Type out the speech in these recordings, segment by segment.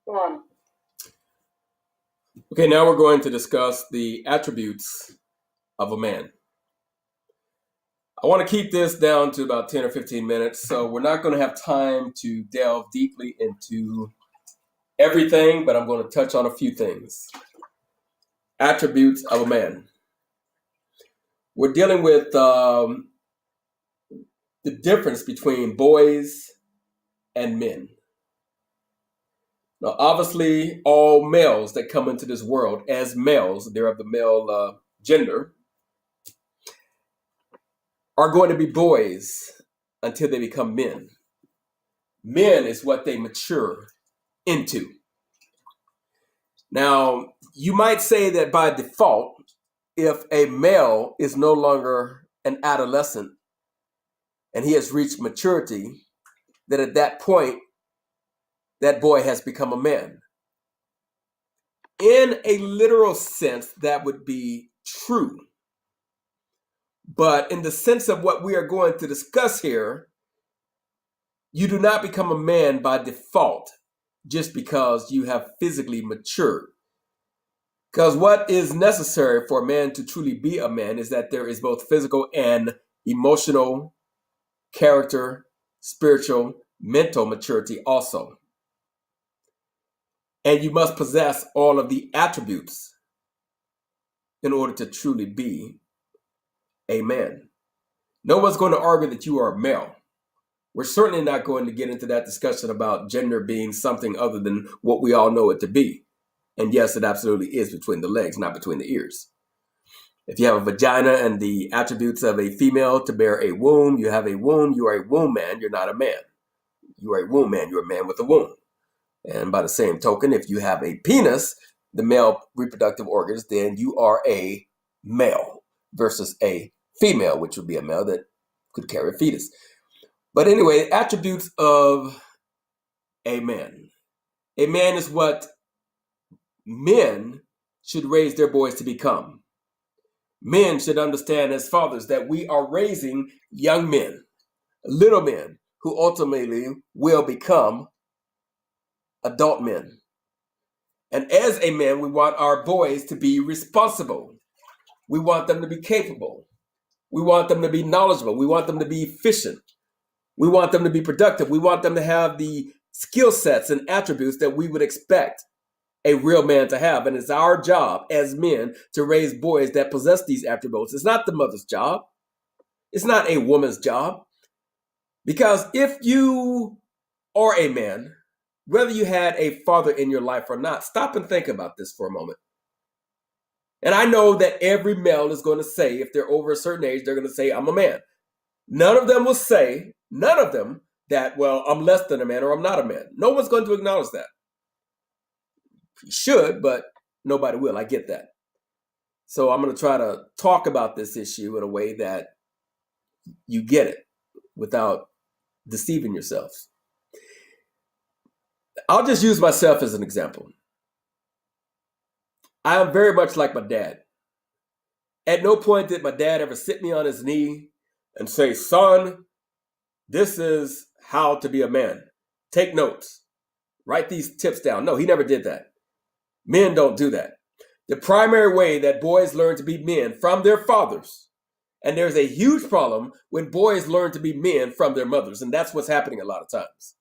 One. Okay, now we're going to discuss the attributes of a man. I want to keep this down to about 10 or 15 minutes, so we're not going to have time to delve deeply into everything, but I'm going to touch on a few things. Attributes of a man. We're dealing with the difference between boys and men. Now, obviously, all males that come into this world as males, they're of the male gender, are going to be boys until they become men. Men is what they mature into. Now, you might say that by default, if a male is no longer an adolescent and he has reached maturity, that at that point, that boy has become a man. In a literal sense, that would be true. But in the sense of what we are going to discuss here, you do not become a man by default just because you have physically matured. Because what is necessary for a man to truly be a man is that there is both physical and emotional, character, spiritual, mental maturity also. And you must possess all of the attributes in order to truly be a man. No one's going to argue that you are a male. We're certainly not going to get into that discussion about gender being something other than what we all know it to be. And yes, it absolutely is between the legs, not between the ears. If you have a vagina and the attributes of a female to bear a womb, you have a womb, you are a womb man, you're not a man. You are a womb man, you're a man with a womb. And by the same token, if you have a penis, the male reproductive organs, then you are a male versus a female, which would be a male that could carry a fetus. But anyway, attributes of a man. A man is what men should raise their boys to become. Men should understand as fathers that we are raising young men, little men, who ultimately will become adult men. And as a man, we want our boys to be responsible. We want them to be capable. We want them to be knowledgeable. We want them to be efficient. We want them to be productive. We want them to have the skill sets and attributes that we would expect a real man to have. And it's our job as men to raise boys that possess these attributes. It's not the mother's job. It's not a woman's job. Because if you are a man, whether you had a father in your life or not, stop and think about this for a moment. And I know that every male is going to say, if they're over a certain age, they're going to say, I'm a man. None of them will say, that, well, I'm less than a man or I'm not a man. No one's going to acknowledge that. You should, but nobody will. I get that. So I'm going to try to talk about this issue in a way that you get it without deceiving yourselves. I'll just use myself as an example. I am very much like my dad. At no point did my dad ever sit me on his knee and say, son, this is how to be a man. Take notes. Write these tips down. No, he never did that. Men don't do that. The primary way that boys learn to be men from their fathers, and there's a huge problem when boys learn to be men from their mothers, and that's what's happening a lot of times.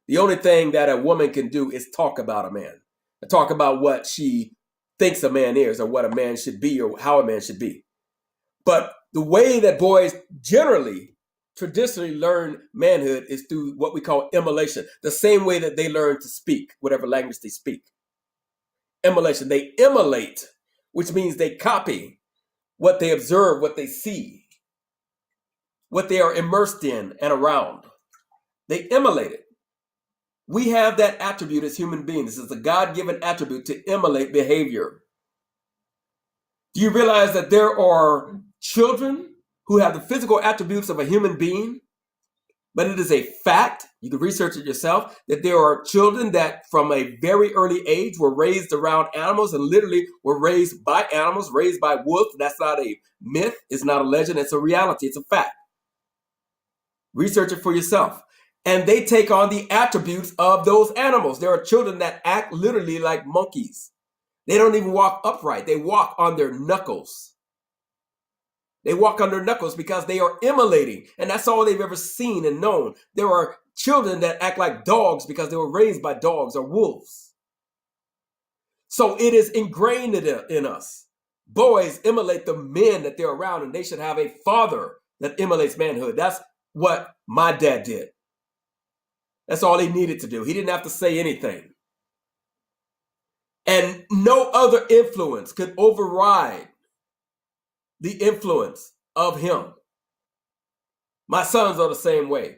The only thing that a woman can do is talk about a man, and talk about what she thinks a man is, or what a man should be, or how a man should be. But the way that boys traditionally learn manhood is through what we call immolation, the same way that they learn to speak, whatever language they speak. Immolation, they immolate, which means they copy what they observe, what they see, what they are immersed in and around. They immolate it. We have that attribute as human beings. This is a God-given attribute to immolate behavior. Do you realize that there are children who have the physical attributes of a human being? But it is a fact, you can research it yourself, that there are children that from a very early age were raised around animals and literally were raised by animals, raised by wolves. That's not a myth. It's not a legend. It's a reality. It's a fact. Research it for yourself. And they take on the attributes of those animals. There are children that act literally like monkeys. They don't even walk upright. They walk on their knuckles. They walk on their knuckles because they are emulating, and that's all they've ever seen and known. There are children that act like dogs because they were raised by dogs or wolves. So it is ingrained in us. Boys emulate the men that they're around, and they should have a father that emulates manhood. That's what my dad did. That's all he needed to do. He didn't have to say anything. And no other influence could override the influence of him. My sons are the same way.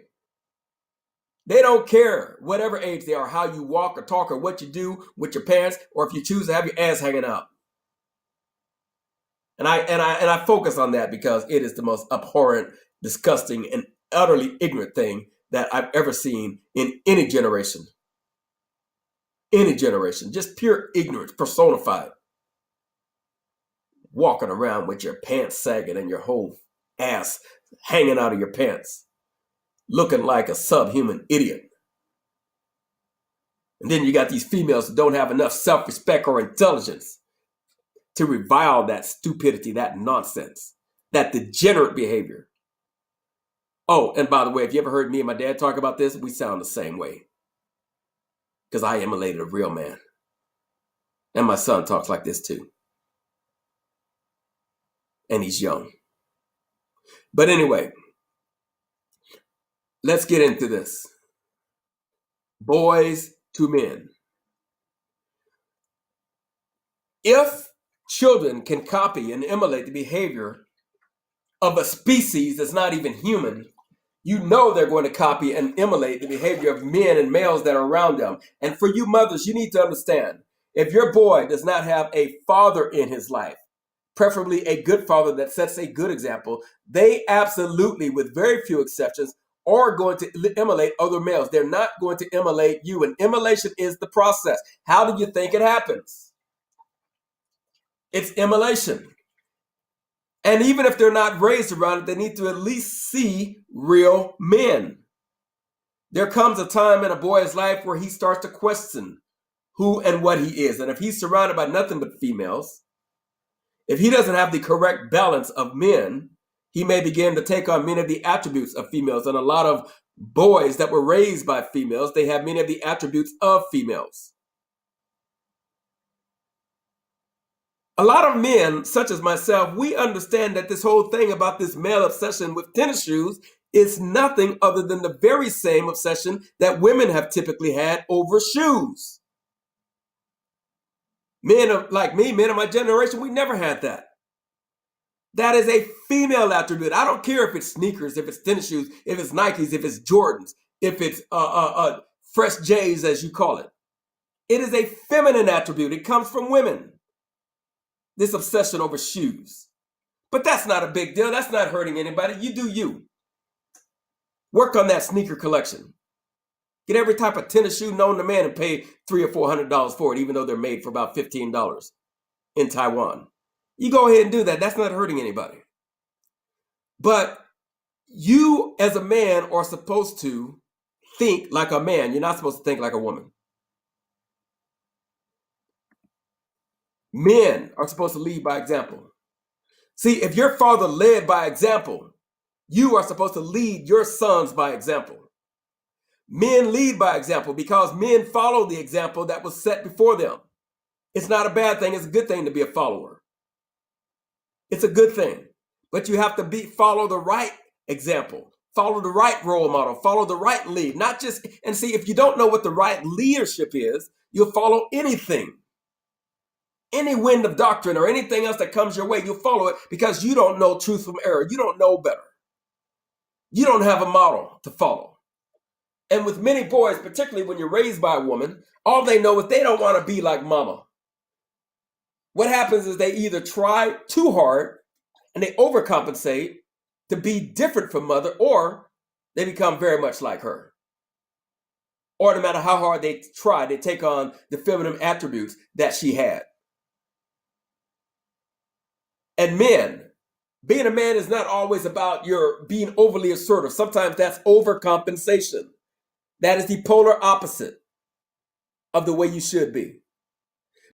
They don't care, whatever age they are, how you walk or talk or what you do with your parents, or if you choose to have your ass hanging out. And I focus on that because it is the most abhorrent, disgusting, and utterly ignorant thing that I've ever seen in any generation. Any generation. Just pure ignorance personified. Walking around with your pants sagging and your whole ass hanging out of your pants. Looking like a subhuman idiot. And then you got these females who don't have enough self-respect or intelligence to revile that stupidity, that nonsense, that degenerate behavior. Oh, and by the way, if you ever heard me and my dad talk about this, we sound the same way. Because I emulated a real man. And my son talks like this too. And he's young. But anyway, let's get into this. Boys to men. If children can copy and emulate the behavior of a species that's not even human, you know they're going to copy and emulate the behavior of men and males that are around them. And for you mothers, you need to understand, if your boy does not have a father in his life, preferably a good father that sets a good example, they absolutely, with very few exceptions, are going to emulate other males. They're not going to emulate you. And emulation is the process. How do you think it happens? It's emulation. And even if they're not raised around it, they need to at least see real men. There comes a time in a boy's life where he starts to question who and what he is. And if he's surrounded by nothing but females, if he doesn't have the correct balance of men, he may begin to take on many of the attributes of females. And a lot of boys that were raised by females, they have many of the attributes of females. A lot of men, such as myself, we understand that this whole thing about this male obsession with tennis shoes is nothing other than the very same obsession that women have typically had over shoes. Men like me, men of my generation, we never had that. That is a female attribute. I don't care if it's sneakers, if it's tennis shoes, if it's Nikes, if it's Jordans, if it's fresh J's, as you call it. It is a feminine attribute. It comes from women. This obsession over shoes. But that's not a big deal. That's not hurting anybody. You do you. Work on that sneaker collection. Get every type of tennis shoe known to man and pay $300 or $400 for it, even though they're made for about $15 in Taiwan. You go ahead and do that. That's not hurting anybody. But you as a man are supposed to think like a man. You're not supposed to think like a woman. Men are supposed to lead by example. See, if your father led by example, you are supposed to lead your sons by example. Men lead by example because men follow the example that was set before them. It's not a bad thing. It's a good thing to be a follower. It's a good thing. But you have to follow the right example. Follow the right role model. Follow the right lead. Not just, and see, if you don't know what the right leadership is, you'll follow anything. Any wind of doctrine or anything else that comes your way, you'll follow it because you don't know truth from error. You don't know better. You don't have a model to follow. And with many boys, particularly when you're raised by a woman, all they know is they don't want to be like mama. What happens is they either try too hard and they overcompensate to be different from mother, or they become very much like her. Or no matter how hard they try, they take on the feminine attributes that she had. And men, being a man is not always about your being overly assertive. Sometimes that's overcompensation. That is the polar opposite of the way you should be.